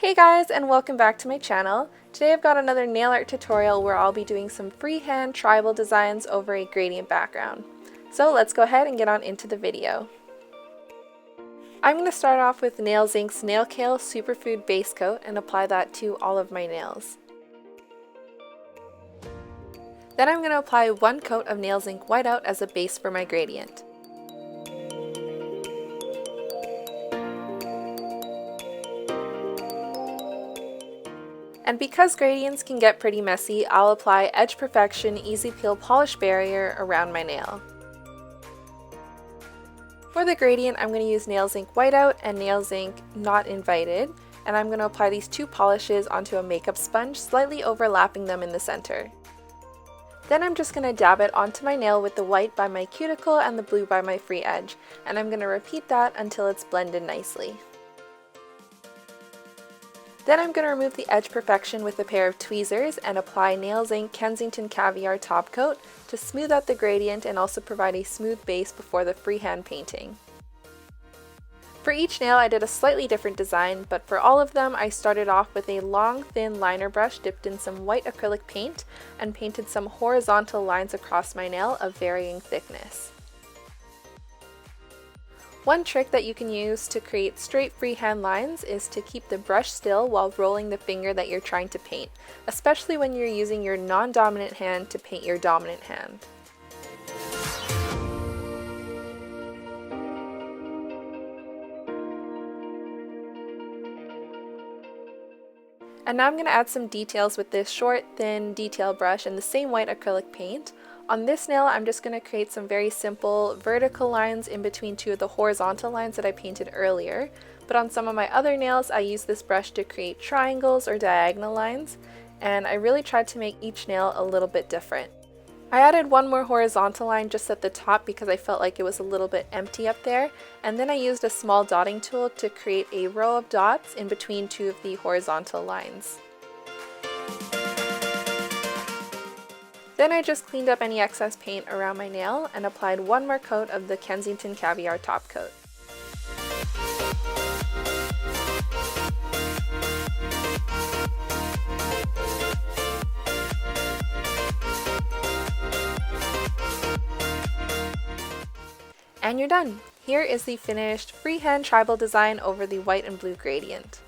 Hey guys, and welcome back to my channel. Today I've got another nail art tutorial where I'll be doing some freehand tribal designs over a gradient background. So let's go ahead and get on into the video. I'm going to start off with Nails Inc.'s Nailkale Superfood base coat and apply that to all of my nails. Then I'm going to apply one coat of Nails Inc. Whiteout as a base for my gradient. And because gradients can get pretty messy, I'll apply Edge Perfection Easy Peel Polish Barrier around my nail. For the gradient, I'm going to use Nails Inc. Whiteout and Nails Inc. Not Invited, and I'm going to apply these two polishes onto a makeup sponge, slightly overlapping them in the center. Then I'm just going to dab it onto my nail with the white by my cuticle and the blue by my free edge, and I'm going to repeat that until it's blended nicely. Then I'm going to remove the Edge Perfection with a pair of tweezers and apply Nails Inc. Kensington Caviar top coat to smooth out the gradient and also provide a smooth base before the freehand painting. For each nail I did a slightly different design, but for all of them I started off with a long thin liner brush dipped in some white acrylic paint and painted some horizontal lines across my nail of varying thickness. One trick that you can use to create straight freehand lines is to keep the brush still while rolling the finger that you're trying to paint, especially when you're using your non-dominant hand to paint your dominant hand. And now I'm going to add some details with this short, thin detail brush and the same white acrylic paint. On this nail, I'm just going to create some very simple vertical lines in between two of the horizontal lines that I painted earlier. But on some of my other nails, I use this brush to create triangles or diagonal lines, and I really tried to make each nail a little bit different. I added one more horizontal line just at the top because I felt like it was a little bit empty up there, and then I used a small dotting tool to create a row of dots in between two of the horizontal lines. Then I just cleaned up any excess paint around my nail and applied one more coat of the Kensington Caviar top coat. And you're done! Here is the finished freehand tribal design over the white and blue gradient.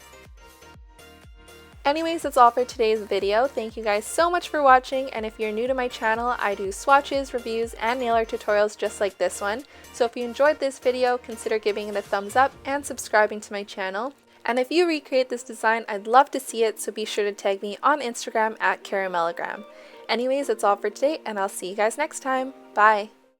Anyways, that's all for today's video. Thank you guys so much for watching, and if you're new to my channel, I do swatches, reviews, and nail art tutorials just like this one. So if you enjoyed this video, consider giving it a thumbs up and subscribing to my channel. And if you recreate this design, I'd love to see it, so be sure to tag me on Instagram at caramellogram. Anyways, that's all for today, and I'll see you guys next time. Bye!